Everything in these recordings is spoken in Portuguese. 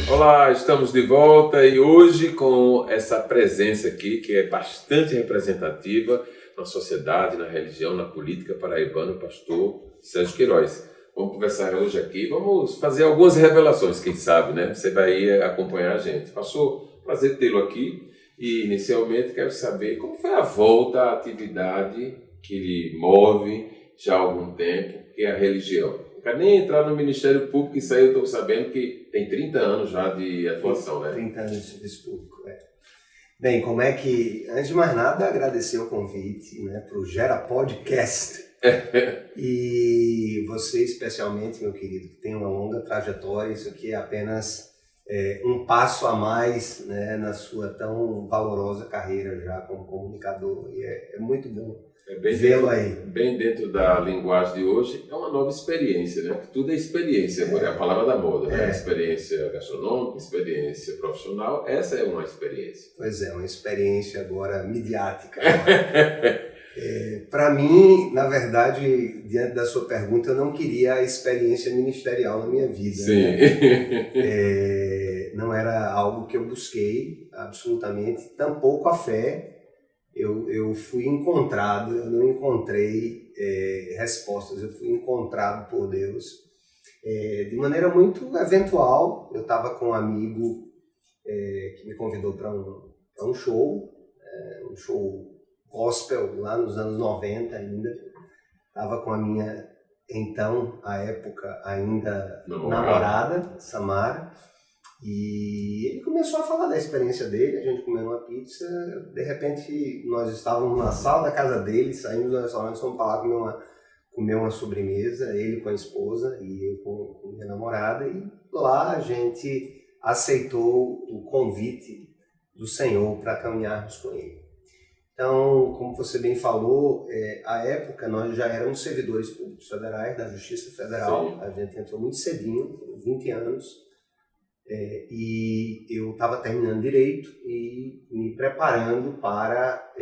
Olá, estamos de volta e hoje com essa presença aqui que é bastante representativa na sociedade, na religião, na política paraibana, o pastor Sérgio Queiroz. Vamos conversar hoje aqui, vamos fazer algumas revelações, quem sabe, né? Você vai acompanhar a gente. Pastor, prazer tê-lo aqui e inicialmente quero saber como foi a volta à atividade que lhe move já há algum tempo, que é a religião. Não quero nem entrar no Ministério Público, isso aí eu estou sabendo que tem 30 anos já de atuação, né? 30 anos de serviço público, Bem, como é que... Antes de mais nada, agradecer o convite, né, para o Gera Podcast. E você, especialmente, meu querido, que tem uma longa trajetória, isso aqui é apenas um passo a mais, né, na sua tão valorosa carreira já como comunicador. E é muito bom vê-lo aí. Bem dentro da linguagem de hoje, é uma nova experiência, né? Tudo é experiência, agora é a palavra da moda, né? Experiência gastronômica, experiência profissional, essa é uma experiência. Pois é, uma experiência agora midiática. Para mim, na verdade, diante da sua pergunta, eu não queria a experiência ministerial na minha vida. Sim. Né? Não era algo que eu busquei, absolutamente, tampouco a fé. Eu fui encontrado, eu não encontrei respostas, eu fui encontrado por Deus de maneira muito eventual. Eu estava com um amigo que me convidou para um show gospel lá nos anos 90 ainda. Estava com a minha, então, à época, ainda namorada, Samara. E ele começou a falar da experiência dele, a gente comeu uma pizza, de repente nós estávamos na sala da casa dele, saímos do restaurante, fomos para lá comer uma sobremesa, ele com a esposa e eu com minha namorada, e lá a gente aceitou o convite do Senhor para caminharmos com ele. Então, como você bem falou, à época nós já éramos servidores públicos federais da Justiça Federal. Sim. A gente entrou muito cedinho, 20 anos, e eu estava terminando Direito e me preparando para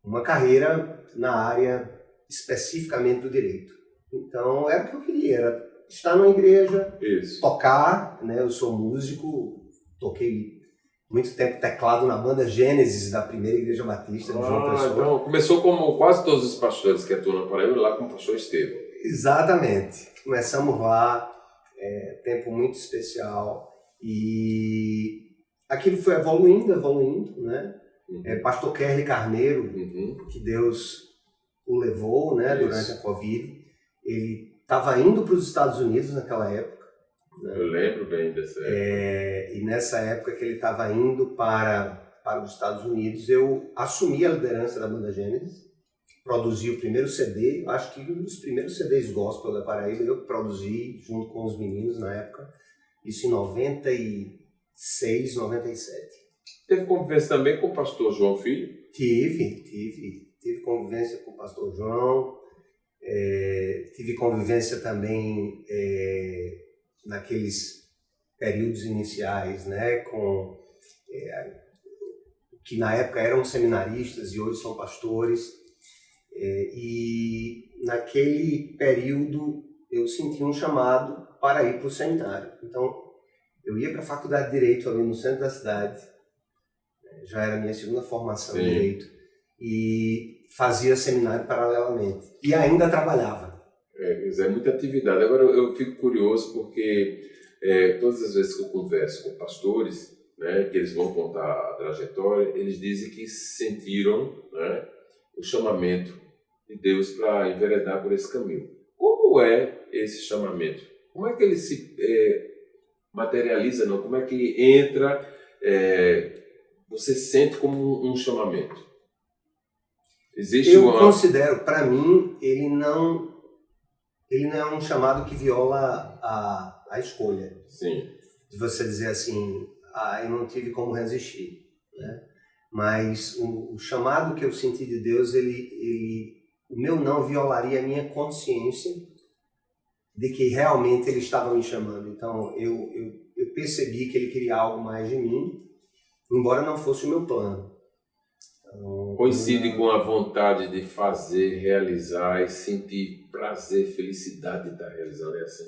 uma carreira na área especificamente do Direito. Então, era o que eu queria, era estar numa igreja, tocar, né? Eu sou músico, toquei muito tempo teclado na banda Gênesis da primeira Igreja Batista de João Pessoa. Então começou como quase todos os pastores que atuam na Paraíba, lá com o pastor Estevão. Exatamente. Começamos lá, tempo muito especial, e aquilo foi evoluindo, né? Uhum. Pastor Kerly Carneiro, que Deus o levou, né, durante a Covid, ele estava indo para os Estados Unidos naquela época. Eu lembro bem dessa época. E nessa época que ele estava indo para os Estados Unidos, eu assumi a liderança da banda Gênesis, produzi o primeiro CD, acho que um dos primeiros CDs gospel da Paraíba, eu produzi junto com os meninos na época, isso em 96, 97. Teve convivência também com o pastor João Filho? Tive convivência com o pastor João, tive convivência também naqueles períodos iniciais, né, com que na época eram seminaristas e hoje são pastores, e naquele período eu senti um chamado para ir para o seminário. Então eu ia para a faculdade de Direito ali no centro da cidade, já era a minha segunda formação em Direito, e fazia seminário paralelamente e ainda trabalhava. É muita atividade. Agora eu fico curioso porque todas as vezes que eu converso com pastores, né, que eles vão contar a trajetória, eles dizem que sentiram, né, o chamamento de Deus para enveredar por esse caminho. Como é esse chamamento? Como é que ele se materializa? Não? Como é que ele entra? Você sente como um chamamento? Eu considero, para mim, ele não é um chamado que viola a escolha. Sim. De você dizer assim, eu não tive como resistir, né? Mas o chamado que eu senti de Deus, o meu não violaria a minha consciência de que realmente Ele estava me chamando. Então, eu percebi que Ele queria algo mais de mim, embora não fosse o meu plano. Então, coincide com a vontade de fazer, realizar e sentir prazer, felicidade de estar realizando, é assim?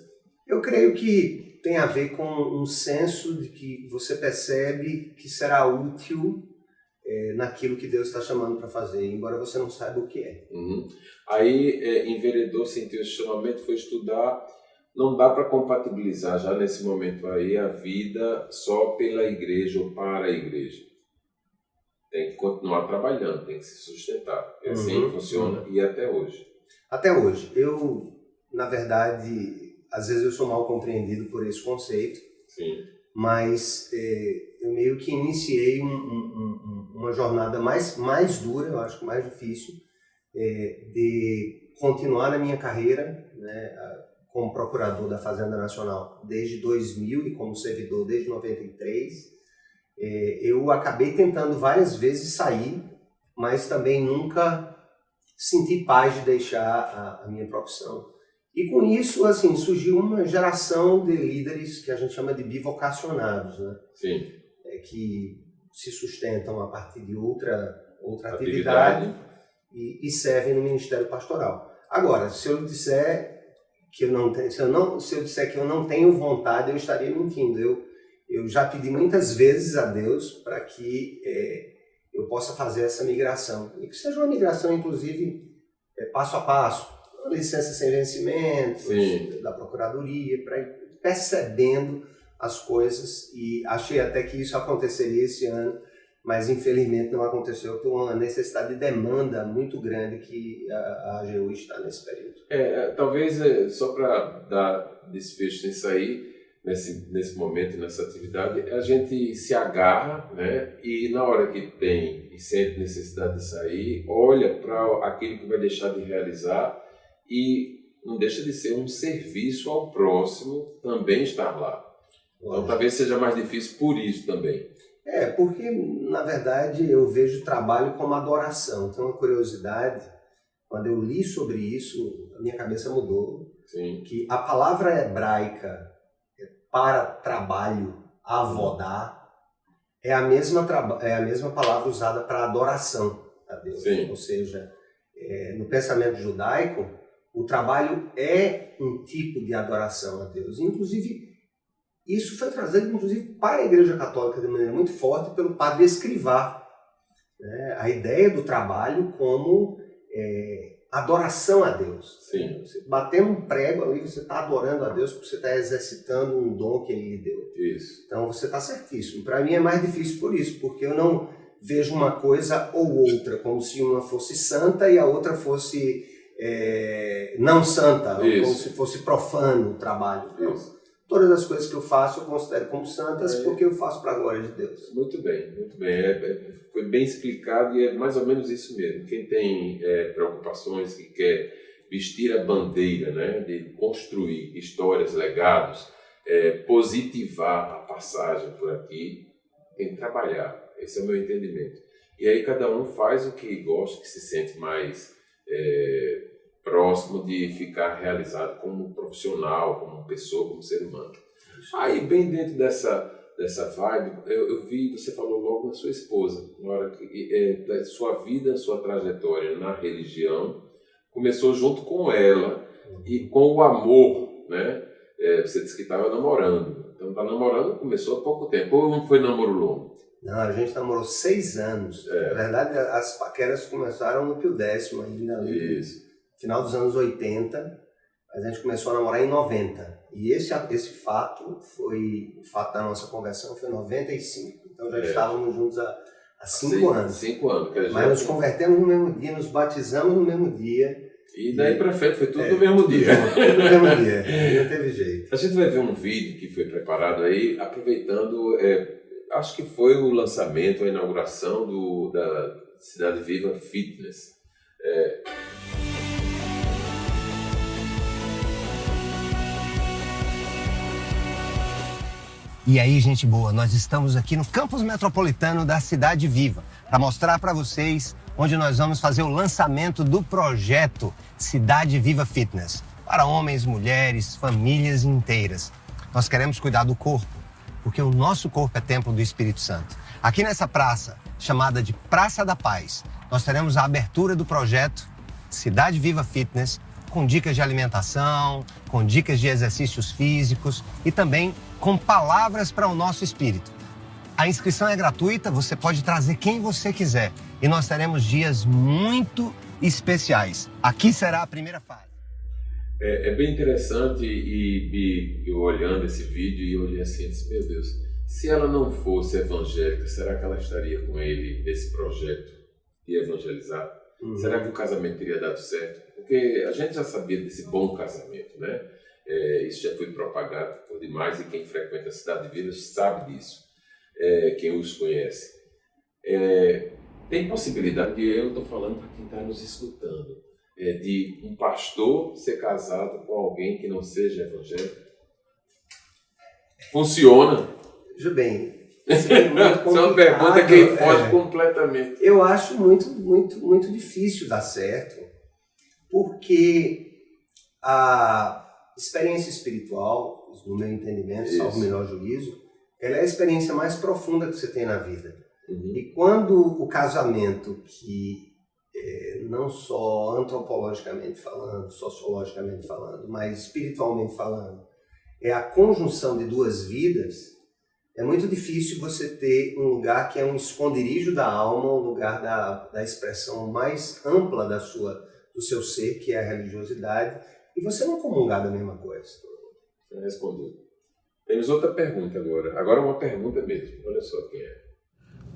Eu creio que tem a ver com um senso de que você percebe que será útil naquilo que Deus está chamando para fazer, embora você não saiba o que é. Uhum. Aí, enveredou, sentiu esse chamamento, foi estudar. Não dá para compatibilizar já nesse momento aí a vida só pela igreja ou para a igreja. Tem que continuar trabalhando, tem que se sustentar. É assim que funciona e até hoje. Até hoje. Eu, na verdade, às vezes eu sou mal compreendido por esse conceito. Sim. Mas eu meio que iniciei uma jornada mais dura, eu acho que mais difícil, de continuar na minha carreira, né, como procurador da Fazenda Nacional desde 2000 e como servidor desde 93. Eu acabei tentando várias vezes sair, mas também nunca senti paz de deixar a minha profissão. E com isso, assim, surgiu uma geração de líderes que a gente chama de bivocacionados, né? Sim. Que se sustentam a partir de outra atividade e servem no ministério pastoral. Agora, se eu disser que eu não tenho, se eu disser que eu não tenho vontade, eu estaria mentindo. Eu já pedi muitas vezes a Deus para que eu possa fazer essa migração e que seja uma migração, inclusive, passo a passo. Licença sem vencimento, da Procuradoria, para ir percebendo as coisas, e achei até que isso aconteceria esse ano, mas infelizmente não aconteceu por uma necessidade de demanda muito grande que a AGU está nesse período. Talvez, só para dar desfecho nisso aí, nesse momento, nessa atividade, a gente se agarra, né, e na hora que tem e sente necessidade de sair, olha para aquilo que vai deixar de realizar e não deixa de ser um serviço ao próximo também estar lá. Então talvez seja mais difícil por isso também. Porque na verdade eu vejo o trabalho como adoração. Tem uma curiosidade, quando eu li sobre isso, a minha cabeça mudou. Sim. Que a palavra hebraica para trabalho, avodá, é a mesma palavra usada para adoração a Deus. Sim. Ou seja, no pensamento judaico, o trabalho é um tipo de adoração a Deus. Inclusive, isso foi trazido inclusive para a Igreja Católica de maneira muito forte pelo padre Escrivá. A ideia do trabalho como adoração a Deus. Sim. Você batendo um prego ali, você está adorando a Deus porque você está exercitando um dom que Ele lhe deu. Isso. Então você está certíssimo. Para mim é mais difícil por isso, porque eu não vejo uma coisa ou outra, como se uma fosse santa e a outra fosse não santa, como se fosse profano o trabalho. Então, todas as coisas que eu faço eu considero como santas porque eu faço para a glória de Deus. Muito bem, muito bem. Foi bem explicado e é mais ou menos isso mesmo. Quem tem preocupações, que quer vestir a bandeira, né, de construir histórias, legados, positivar a passagem por aqui, tem que trabalhar. Esse é o meu entendimento. E aí cada um faz o que gosta, que se sente mais próximo de ficar realizado como profissional, como pessoa, como ser humano. Aí, bem dentro dessa vibe, eu vi, você falou logo da sua esposa, na hora que da sua vida, sua trajetória na religião, começou junto com ela e com o amor, né? Você disse que estava namorando. Então, está namorando, começou há pouco tempo. Ou não foi namoro longo? Não, a gente namorou 6 anos. Na verdade, as paqueras começaram no Pio Décimo, ainda ali, no final dos anos 80. A gente começou a namorar em 90. E esse fato da nossa conversão foi em 95. Então já estávamos juntos há 5 anos. 5 anos. Mas nos convertemos no mesmo dia, nos batizamos no mesmo dia. E daí para frente foi tudo no mesmo dia. Tudo no mesmo dia, não teve jeito. A gente vai ver um vídeo que foi preparado aí, aproveitando, acho que foi o lançamento, a inauguração da Cidade Viva Fitness. E aí, gente boa, nós estamos aqui no campus metropolitano da Cidade Viva para mostrar para vocês onde nós vamos fazer o lançamento do projeto Cidade Viva Fitness para homens, mulheres, famílias inteiras. Nós queremos cuidar do corpo, porque o nosso corpo é templo do Espírito Santo. Aqui nessa praça, chamada de Praça da Paz, nós teremos a abertura do projeto Cidade Viva Fitness, com dicas de alimentação, com dicas de exercícios físicos e também com palavras para o nosso espírito. A inscrição é gratuita, você pode trazer quem você quiser e nós teremos dias muito especiais. Aqui será a primeira fase. É bem interessante e eu olhando esse vídeo e olhei assim e disse, meu Deus, se ela não fosse evangélica, será que ela estaria com ele nesse projeto de evangelizar? Será que o casamento teria dado certo? Porque a gente já sabia desse bom casamento, né? Isso já foi propagado por demais e quem frequenta a Cidade Viva sabe disso, quem os conhece. Tem possibilidade, e eu estou falando para quem está nos escutando, de um pastor ser casado com alguém que não seja evangélico? Funciona? Veja bem, isso é uma pergunta que foge completamente. Eu acho muito difícil dar certo, porque a experiência espiritual, no meu entendimento, salvo o melhor juízo, ela é a experiência mais profunda que você tem na vida. E quando o casamento, que não só antropologicamente falando, sociologicamente falando, mas espiritualmente falando, é a conjunção de duas vidas, é muito difícil você ter um lugar que é um esconderijo da alma, um lugar da expressão mais ampla do seu ser, que é a religiosidade, e você não comungar da mesma coisa. Você respondeu. Temos outra pergunta agora. Agora uma pergunta mesmo. Olha só quem é.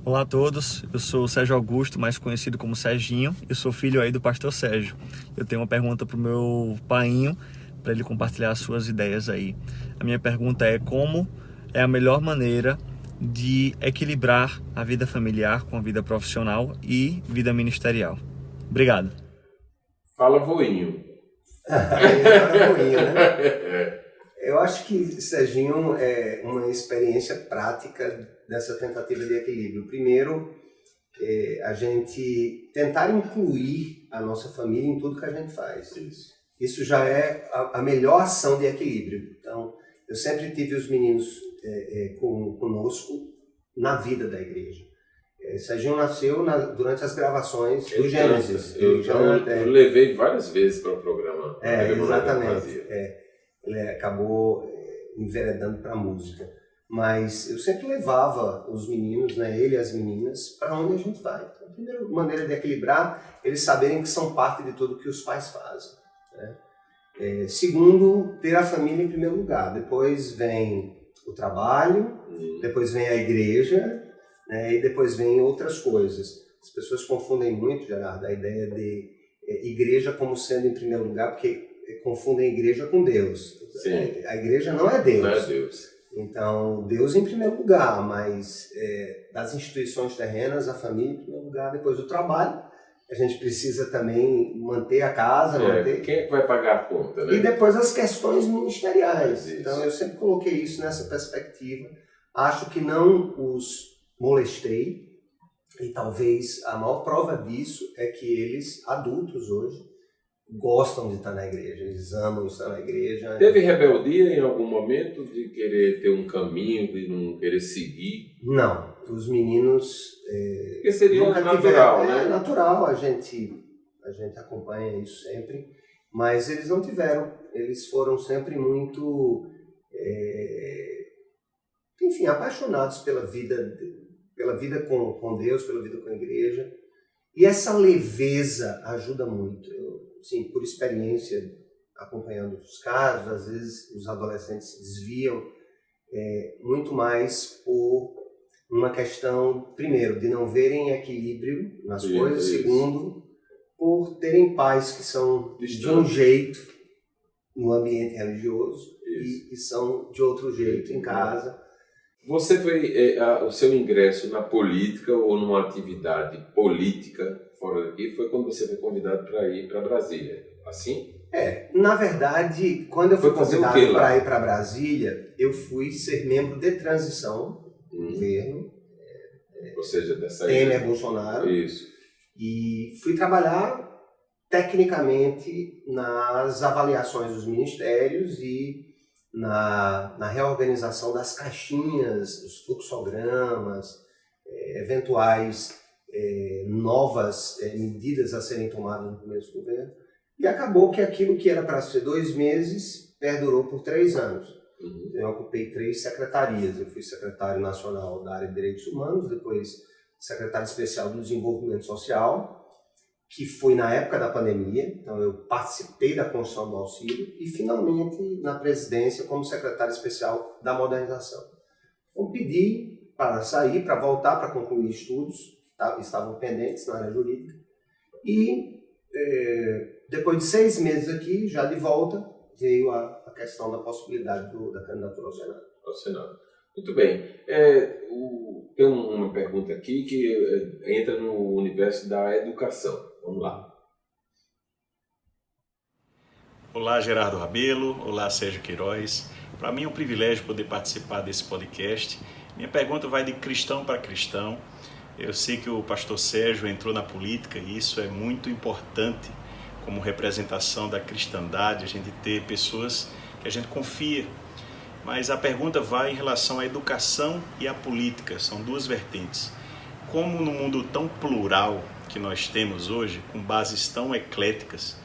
Olá a todos, eu sou o Sérgio Augusto, mais conhecido como Serginho, eu sou filho aí do pastor Sérgio. Eu tenho uma pergunta para o meu painho, para ele compartilhar as suas ideias aí. A minha pergunta é: como é a melhor maneira de equilibrar a vida familiar com a vida profissional e vida ministerial? Obrigado. Fala voinho. Agora voinho, né? Eu acho que Serginho é uma experiência prática dessa tentativa de equilíbrio. Primeiro, a gente tentar incluir a nossa família em tudo que a gente faz. Isso já é a melhor ação de equilíbrio. Então, eu sempre tive os meninos conosco na vida da igreja. Serginho nasceu durante as gravações do Gênesis. Eu levei várias vezes para o programa. Exatamente. Ele acabou enveredando para a música. Mas eu sempre levava os meninos, né, ele e as meninas, para onde a gente vai. Então, a primeira maneira de equilibrar, eles saberem que são parte de tudo que os pais fazem, né? Segundo, ter a família em primeiro lugar. Depois vem o trabalho, depois vem a igreja, né, e depois vem outras coisas. As pessoas confundem muito, Gerardo, a ideia de igreja como sendo em primeiro lugar, porque confundem a igreja com Deus. Sim. A igreja não é Deus. Não é Deus. Então, Deus em primeiro lugar, mas das instituições terrenas, a família em primeiro lugar, depois o trabalho. A gente precisa também manter a casa, Quem é que vai pagar a conta, né? E depois as questões ministeriais. Isso. Então, eu sempre coloquei isso nessa perspectiva. Acho que não os molestei, e talvez a maior prova disso é que eles, adultos hoje, gostam de estar na igreja, eles amam estar na igreja. Teve rebeldia em algum momento de querer ter um caminho, de não querer seguir? Não, os meninos... Porque seria natural, né? É natural, a gente acompanha isso sempre, mas eles não tiveram, eles foram sempre muito, enfim, apaixonados pela vida com Deus, pela vida com a igreja, e essa leveza ajuda muito. Sim, por experiência, acompanhando os casos, às vezes os adolescentes se desviam muito mais por uma questão, primeiro, de não verem equilíbrio nas coisas, segundo, por terem pais que são de um jeito no ambiente religioso e são de outro jeito em casa. Você foi, o seu ingresso na política ou numa atividade política fora daqui foi quando você foi convidado para ir para Brasília, assim? Na verdade, quando eu fui convidado para ir para Brasília, eu fui ser membro de transição do governo, ou seja, dessa Temer Bolsonaro. Isso. E fui trabalhar tecnicamente nas avaliações dos ministérios e na reorganização das caixinhas, dos fluxogramas, eventuais novas medidas a serem tomadas no começo do governo. E acabou que aquilo que era para ser 2 meses perdurou por 3 anos. Eu ocupei 3 secretarias. Eu fui secretário nacional da área de Direitos Humanos, depois secretário especial do Desenvolvimento Social, que foi na época da pandemia, então eu participei da construção do auxílio, e finalmente na presidência como secretário especial da modernização. Então pedi para sair, para voltar, para concluir estudos que estavam pendentes na área jurídica, e depois de 6 meses aqui, já de volta, veio a questão da possibilidade da candidatura ao Senado. Ao Senado. Muito bem. Tem uma pergunta aqui que entra no universo da educação. Vamos lá. Olá, Gerardo Rabelo. Olá, Sérgio Queiroz. Para mim é um privilégio poder participar desse podcast. Minha pergunta vai de cristão para cristão. Eu sei que o pastor Sérgio entrou na política e isso é muito importante como representação da cristandade, a gente ter pessoas que a gente confia. Mas a pergunta vai em relação à educação e à política, são 2 vertentes. Como no mundo tão plural que nós temos hoje, com bases tão ecléticas,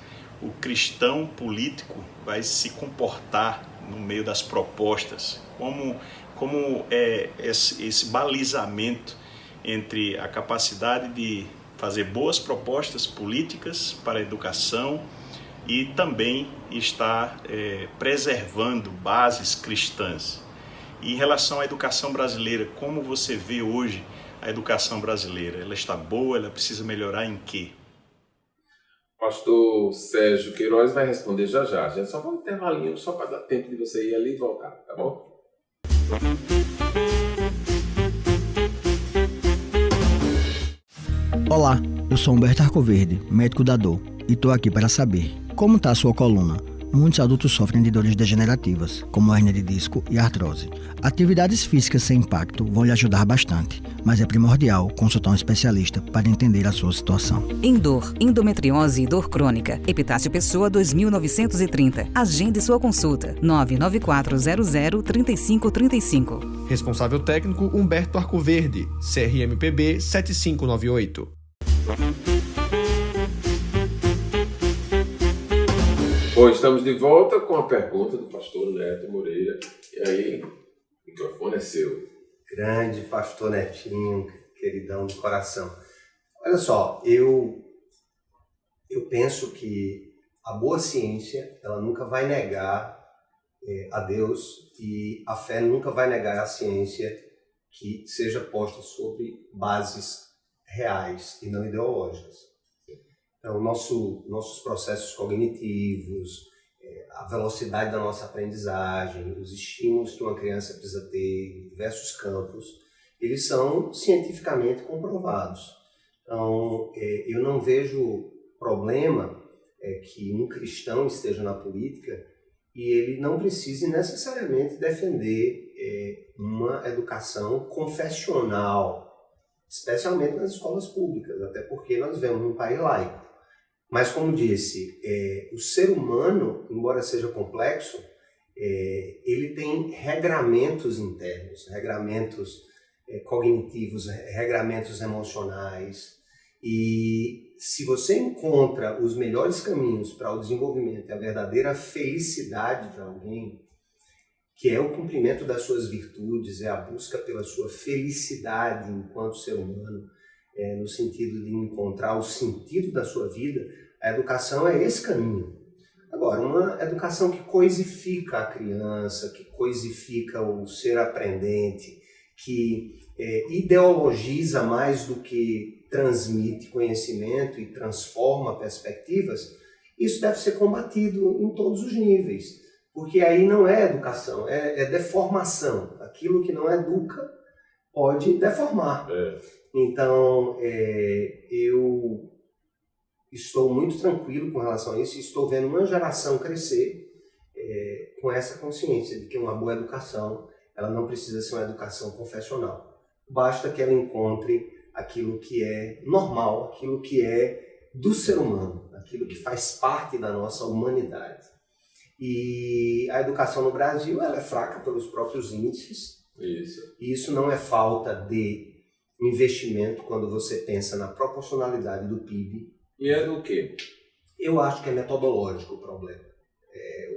o cristão político vai se comportar no meio das propostas? Como é esse balizamento entre a capacidade de fazer boas propostas políticas para a educação e também estar preservando bases cristãs? E em relação à educação brasileira, como você vê hoje a educação brasileira? Ela está boa? Ela precisa melhorar em quê? Pastor Sérgio Queiroz vai responder já já. A gente só vai um intervalinho só para dar tempo de você ir ali e voltar, tá bom? Olá, eu sou Humberto Arcoverde, médico da dor, e estou aqui para saber como está a sua coluna. Muitos adultos sofrem de dores degenerativas, como hérnia de disco e artrose. Atividades físicas sem impacto vão lhe ajudar bastante, mas é primordial consultar um especialista para entender a sua situação. Endor, endometriose e dor crônica. Epitácio Pessoa 2930. Agende sua consulta. 994003535. Responsável técnico Humberto Arcoverde, CRMPB 7598. Bom, estamos de volta com a pergunta do pastor Neto Moreira. E aí, o microfone é seu. Grande pastor Netinho, queridão do coração. Olha só, eu penso que a boa ciência, ela nunca vai negar a Deus, e a fé nunca vai negar a ciência que seja posta sobre bases reais e não ideológicas. Então, nossos processos cognitivos, a velocidade da nossa aprendizagem, os estímulos que uma criança precisa ter em diversos campos, eles são cientificamente comprovados. Então, eu não vejo problema que um cristão esteja na política e ele não precise necessariamente defender uma educação confessional, especialmente nas escolas públicas, até porque nós vivemos num país laico. Mas, como disse, o ser humano, embora seja complexo, ele tem regramentos internos, regramentos cognitivos, regramentos emocionais. E se você encontra os melhores caminhos para o desenvolvimento e a verdadeira felicidade de alguém, que é o cumprimento das suas virtudes, é a busca pela sua felicidade enquanto ser humano, no sentido de encontrar o sentido da sua vida, a educação é esse caminho. Agora, uma educação que coisifica a criança, que coisifica o ser aprendente, que ideologiza mais do que transmite conhecimento e transforma perspectivas, isso deve ser combatido em todos os níveis, porque aí não é educação, é deformação. Aquilo que não educa pode deformar. Então, eu estou muito tranquilo com relação a isso e estou vendo uma geração crescer com essa consciência de que uma boa educação, ela não precisa ser uma educação confessional. Basta que ela encontre aquilo que é normal, aquilo que é do ser humano, aquilo que faz parte da nossa humanidade. E a educação no Brasil, ela é fraca pelos próprios índices. Isso. E isso não é falta de investimento quando você pensa na proporcionalidade do PIB. E é do quê? Eu acho que é metodológico o problema.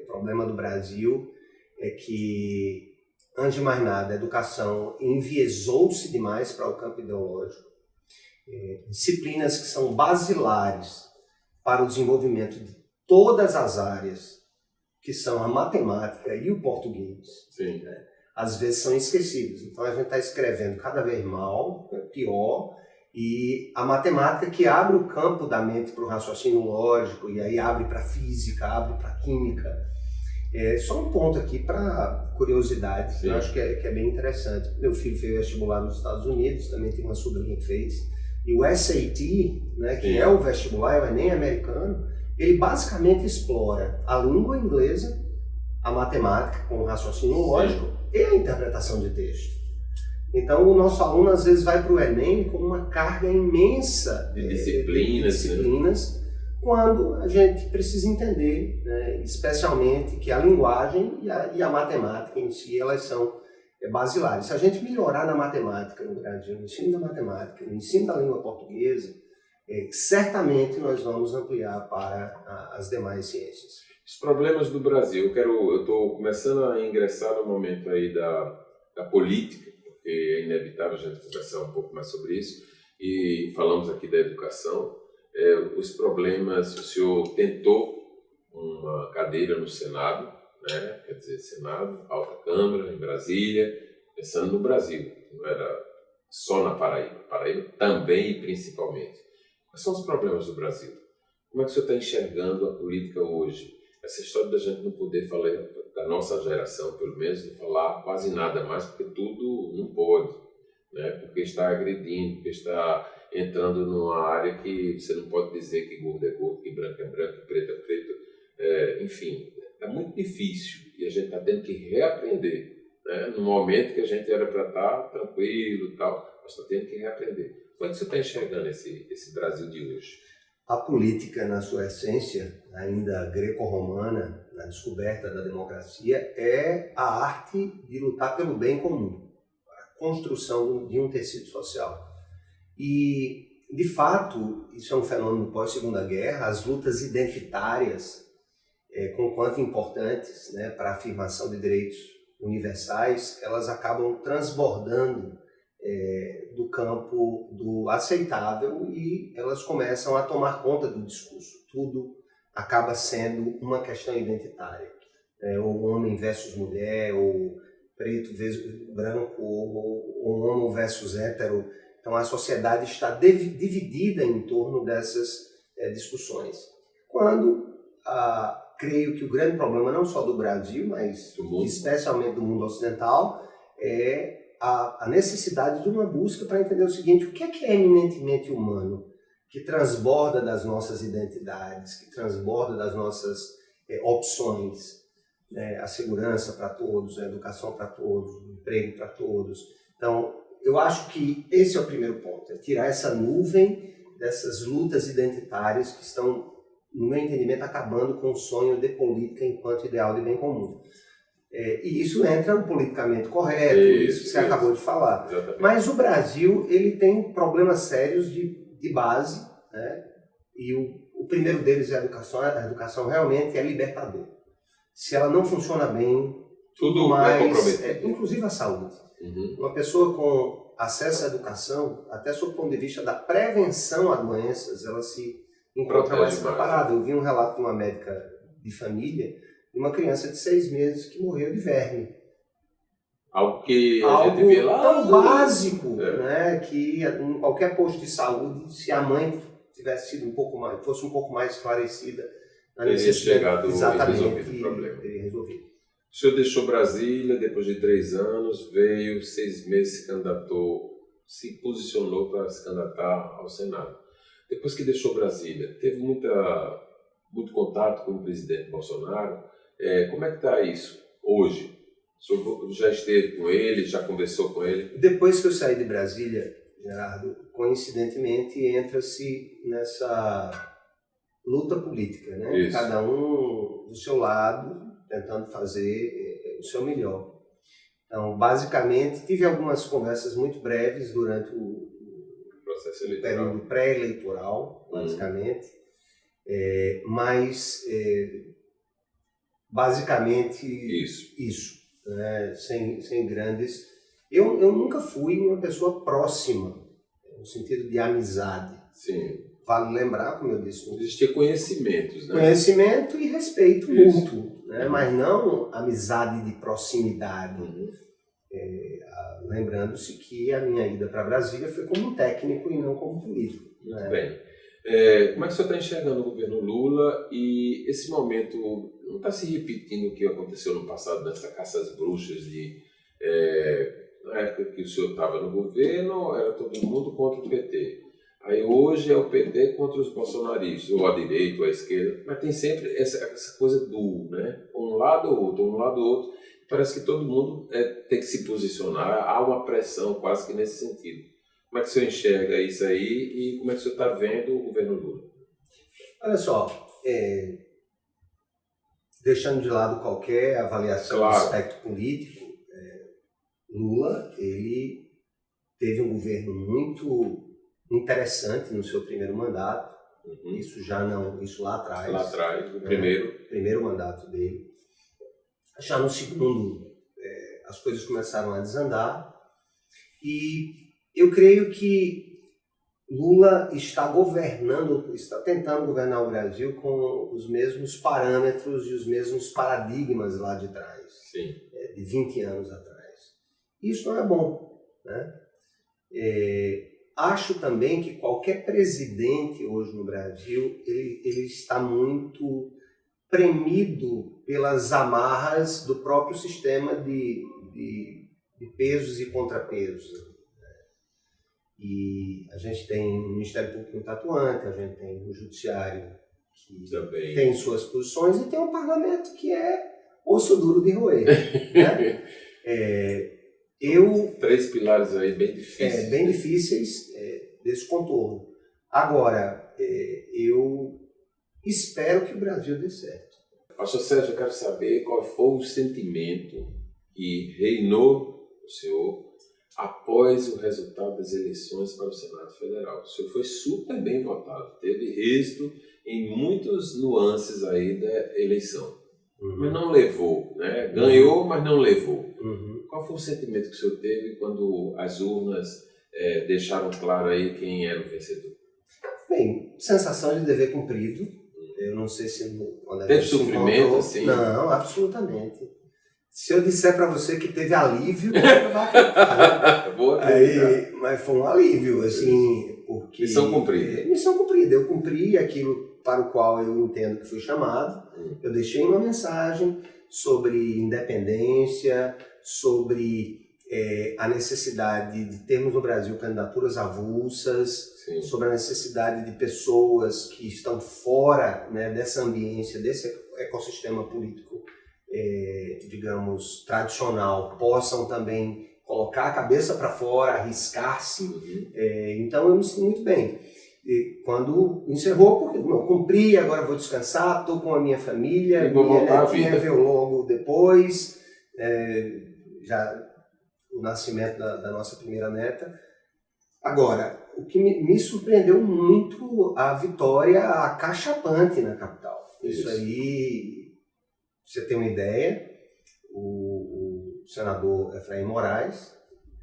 O problema do Brasil é que, antes de mais nada, a educação enviesou-se demais para o campo ideológico. Disciplinas que são basilares para o desenvolvimento de todas as áreas, que são a matemática e o português, né? Às vezes são esquecidos. Então a gente está escrevendo cada vez pior, e a matemática que abre o campo da mente para o raciocínio lógico, e aí abre para a física, abre para a química. Só um ponto aqui para curiosidade, eu acho que é bem interessante. Meu filho fez vestibular nos Estados Unidos, também tem uma sobrinha que fez, e o SAT, né, que é o vestibular, é o Enem americano, ele basicamente explora a língua inglesa, a matemática com o raciocínio lógico e a interpretação de texto. Então o nosso aluno às vezes vai para o Enem com uma carga imensa de disciplinas, quando a gente precisa entender, né, especialmente que a linguagem e a matemática em si, elas são basilares. Se a gente melhorar na matemática no Brasil, no ensino da matemática, no ensino da língua portuguesa, certamente nós vamos ampliar para as demais ciências. Os problemas do Brasil, eu estou começando a ingressar no momento aí da política, porque é inevitável a gente conversar um pouco mais sobre isso, e falamos aqui da educação. Os problemas, o senhor tentou uma cadeira no Senado, né? Quer dizer, Senado, Alta Câmara, em Brasília, pensando no Brasil, não era só na Paraíba, Paraíba também e principalmente. Quais são os problemas do Brasil? Como é que o senhor está enxergando a política hoje? Essa história da gente não poder falar, da nossa geração pelo menos, não falar quase nada mais, porque tudo não pode, né? Porque está agredindo, porque está entrando numa área que você não pode dizer que gordo é gordo, que branco é branco, que preto é preto, enfim, é muito difícil e a gente está tendo que reaprender, né? No momento que a gente era para estar tranquilo e tal, mas está tendo que reaprender. Como é que você está enxergando esse Brasil de hoje? A política, na sua essência, ainda greco-romana, na descoberta da democracia, é a arte de lutar pelo bem comum, a construção de um tecido social. E, de fato, isso é um fenômeno pós-Segunda Guerra, as lutas identitárias, conquanto importantes, né, para a afirmação de direitos universais, elas acabam transbordando do campo do aceitável e elas começam a tomar conta do discurso. Tudo acaba sendo uma questão identitária. Ou homem versus mulher, ou preto versus branco, ou homo versus hétero. Então a sociedade está dividida em torno dessas discussões. Quando creio que o grande problema, não só do Brasil, mas especialmente do mundo ocidental, é a necessidade de uma busca para entender o seguinte: o que é eminentemente humano, que transborda das nossas identidades, que transborda das nossas opções, né? A segurança para todos, a educação para todos, o emprego para todos. Então, eu acho que esse é o primeiro ponto, é tirar essa nuvem dessas lutas identitárias que estão, no meu entendimento, acabando com o sonho de política enquanto ideal de bem comum. E isso entra no politicamente correto, isso que você acabou de falar. Exatamente. Mas o Brasil, ele tem problemas sérios de base, né? E o primeiro deles é a educação. A educação realmente é libertadora. Se ela não funciona bem, tudo mais, inclusive a saúde. Uma pessoa com acesso à educação, até sob o ponto de vista da prevenção a doenças, ela se encontra mais preparada. Eu vi um relato de uma médica de família de uma criança de 6 meses que morreu de verme. Algo que a gente vê lá. Tão básico, né, que em qualquer posto de saúde, se a mãe tivesse sido fosse um pouco mais esclarecida, a necessidade exatamente o problema. Teria resolvido. O senhor deixou Brasília, depois de 3 anos, veio, 6 meses se candidatou, se posicionou para se candidatar ao Senado. Depois que deixou Brasília, teve muito contato com o presidente Bolsonaro. Como é que está isso hoje? O senhor já esteve com ele, já conversou com ele? Depois que eu saí de Brasília, Gerardo, coincidentemente entra-se nessa luta política, né? Isso. Cada um do seu lado, tentando fazer o seu melhor. Então, basicamente, tive algumas conversas muito breves durante o Processo eleitoral. período pré-eleitoral, basicamente, mas basicamente isso, né? Sem grandes... Eu nunca fui uma pessoa próxima, no sentido de amizade. Sim. Vale lembrar, como eu disse... Existia conhecimentos, né? Conhecimento e respeito mútuo, né? Mas não amizade de proximidade. Lembrando-se que a minha ida para Brasília foi como técnico e não como político. Muito bem. Como é que o senhor está enxergando o governo Lula e esse momento não está se repetindo o que aconteceu no passado nessa caça às bruxas na época que o senhor estava no governo, era todo mundo contra o PT. Aí hoje é o PT contra os bolsonaristas, ou a direita ou a esquerda, mas tem sempre essa coisa né? Um lado ou outro. Parece que todo mundo tem que se posicionar, há uma pressão quase que nesse sentido. Como é que o senhor enxerga isso aí e como é que o senhor está vendo o governo Lula? Olha só, deixando de lado qualquer avaliação do aspecto político, Lula, ele teve um governo muito interessante no seu primeiro mandato, isso lá atrás. Lá atrás, no primeiro mandato dele. Já no segundo, as coisas começaram a desandar e eu creio que Lula está tentando governar o Brasil com os mesmos parâmetros e os mesmos paradigmas lá de trás, de 20 anos atrás. Isso não é bom, né? Acho também que qualquer presidente hoje no Brasil, ele está muito premido pelas amarras do próprio sistema de pesos e contrapesos. E a gente tem um Ministério Público muito atuante, a gente tem um Judiciário que também tem suas posições e tem um Parlamento que é osso duro de roer. Né? Três pilares aí bem difíceis. Bem difíceis desse contorno. Agora, eu espero que o Brasil dê certo. Pastor Sérgio, eu quero saber qual foi o sentimento que reinou o senhor após o resultado das eleições para o Senado Federal. O senhor foi super bem votado, teve êxito em muitas nuances aí da eleição, mas não levou, né? Ganhou, mas não levou. Qual foi o sentimento que o senhor teve quando as urnas deixaram claro aí quem era o vencedor? Bem, sensação de dever cumprido. Eu não sei se... Teve sofrimento, assim? Não, absolutamente. Se eu disser para você que teve alívio, não vai acreditar. Boa, mas foi um alívio, assim, porque... Missão cumprida. Missão cumprida. Eu cumpri aquilo para o qual eu entendo que fui chamado. Eu deixei uma mensagem sobre independência, sobre a necessidade de termos no Brasil candidaturas avulsas, sobre a necessidade de pessoas que estão fora, né, dessa ambiência, desse ecossistema político, digamos, tradicional, possam também colocar a cabeça para fora, arriscar-se. Então eu me sinto muito bem. E quando encerrou, porque eu cumpri, agora vou descansar, estou com a minha família, minha netinha veio logo depois, já o nascimento da nossa primeira neta. Agora, o que me surpreendeu muito a vitória acachapante na capital. Isso aí, pra você ter uma ideia, o senador Efraim Moraes,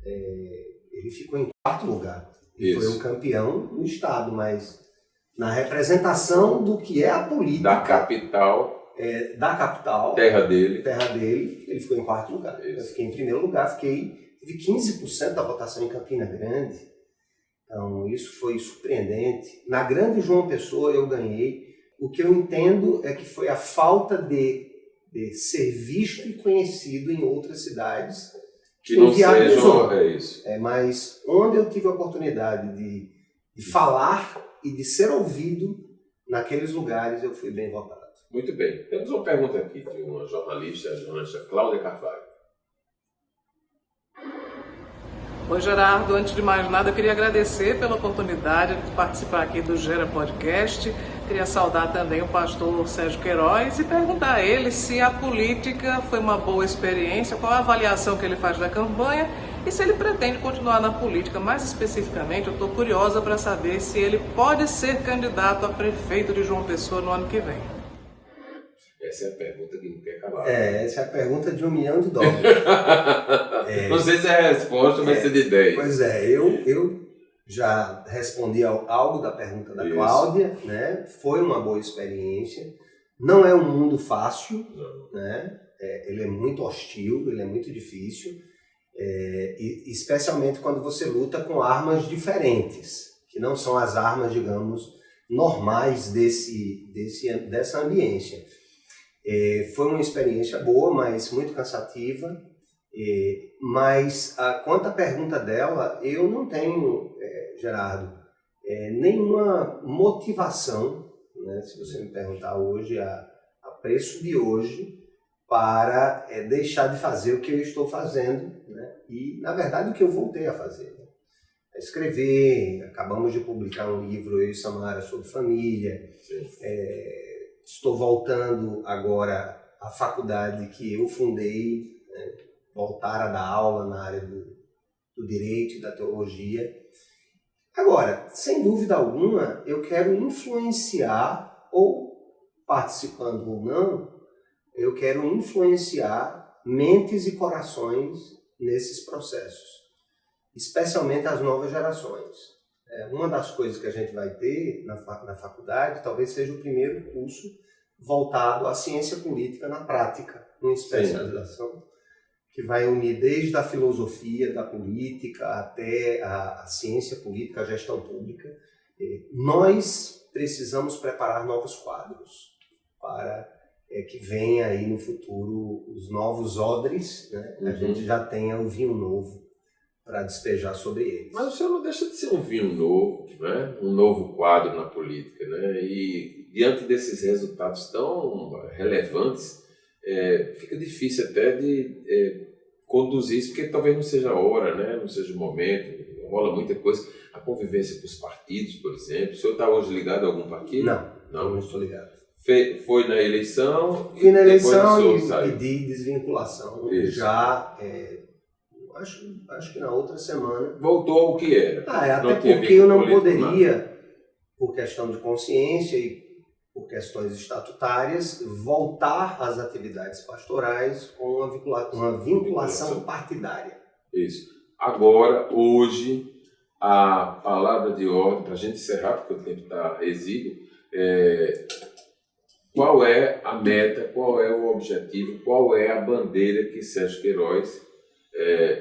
ele ficou em 4º lugar. Ele foi o campeão no estado, mas na representação do que é a política... Da capital. Terra dele, ele ficou em 4º lugar. Eu fiquei em 1º lugar, tive 15% da votação em Campina Grande. Então, isso foi surpreendente. Na Grande João Pessoa eu ganhei. O que eu entendo é que foi a falta de ser visto e conhecido em outras cidades que não sejam, mas onde eu tive a oportunidade de falar e de ser ouvido, naqueles lugares eu fui bem votado. Muito bem. Temos uma pergunta aqui de uma jornalista, a jornalista Cláudia Carvalho. Oi, Gerardo. Antes de mais nada, eu queria agradecer pela oportunidade de participar aqui do Gera Podcast. Queria saudar também o pastor Sérgio Queiroz e perguntar a ele se a política foi uma boa experiência, qual a avaliação que ele faz da campanha e se ele pretende continuar na política. Mais especificamente, eu estou curiosa para saber se ele pode ser candidato a prefeito de João Pessoa no ano que vem. Essa é a pergunta que não quer acabar. Essa é a pergunta de $1 milhão. Não sei se a resposta vai ser de 10. Pois é, eu já respondi algo da pergunta da Cláudia, né? Foi uma boa experiência. Não é um mundo fácil, né? Ele é muito hostil, ele é muito difícil, e especialmente quando você luta com armas diferentes, que não são as armas, digamos, normais dessa ambiência. Foi uma experiência boa, mas muito cansativa. Mas quanto à pergunta dela, eu não tenho, Gerardo, nenhuma motivação, né, se você me perguntar hoje, a preço de hoje, para deixar de fazer o que eu estou fazendo, né, e, na verdade, o que eu voltei a fazer. Né, escrever, acabamos de publicar um livro, eu e Samara, sobre família. Estou voltando agora à faculdade que eu fundei, né, voltar a dar aula na área do direito e da teologia. Agora, sem dúvida alguma, eu quero influenciar, ou participando ou não, eu quero influenciar mentes e corações nesses processos, especialmente as novas gerações. Uma das coisas que a gente vai ter na faculdade talvez seja o primeiro curso voltado à ciência política na prática, uma especialização que vai unir desde a filosofia da política até a ciência política, a gestão pública. Nós precisamos preparar novos quadros para que venha aí no futuro os novos odres, né? A gente já tenha um vinho novo para despejar sobre eles. Mas o senhor não deixa de ser um vinho novo, né? Um novo quadro na política, né? E diante desses resultados tão relevantes, fica difícil até de conduzir isso, porque talvez não seja a hora, né? Não seja o momento, rola muita coisa. A convivência com os partidos, por exemplo. O senhor está hoje ligado a algum partido? Não estou ligado. Foi na eleição? Fui na eleição e pedi desvinculação. Isso. Já, acho que na outra semana. Voltou ao que era. Até porque eu não poderia, por questão de consciência e por questões estatutárias, voltar às atividades pastorais com uma vinculação partidária. Isso. Agora, hoje, a palavra de ordem, para a gente encerrar, porque o tempo está exíguo, qual é a meta, qual é o objetivo, qual é a bandeira que Sérgio Queiroz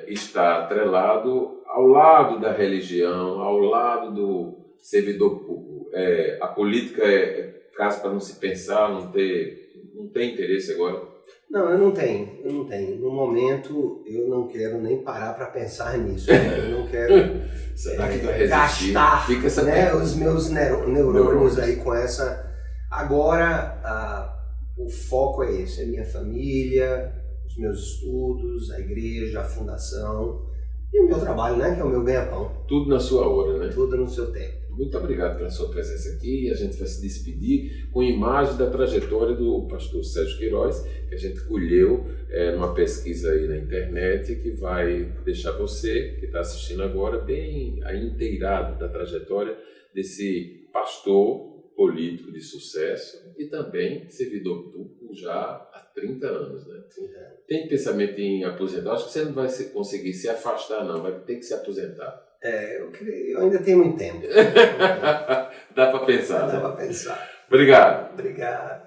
está atrelado ao lado da religião, ao lado do servidor público. A política caso para não se pensar, não tem interesse agora? Não, eu não tenho. No momento, eu não quero nem parar para pensar nisso. Eu não quero gastar os meus neurônios aí com essa... Agora, o foco é esse, a minha família, os meus estudos, a igreja, a fundação e o meu trabalho, né, que é o meu ganha-pão. Tudo na sua hora, né? Tudo no seu tempo. Muito obrigado pela sua presença aqui. A gente vai se despedir com imagem da trajetória do pastor Sérgio Queiroz, que a gente colheu numa pesquisa aí na internet, que vai deixar você, que está assistindo agora, bem inteirado da trajetória desse pastor político de sucesso e também servidor público já há 30 anos, né? 30 anos. Tem pensamento em aposentar? Acho que você não vai conseguir se afastar, não. Vai ter que se aposentar. Eu ainda tenho muito tempo. Dá para pensar. Dá para pensar. Obrigado. Obrigado.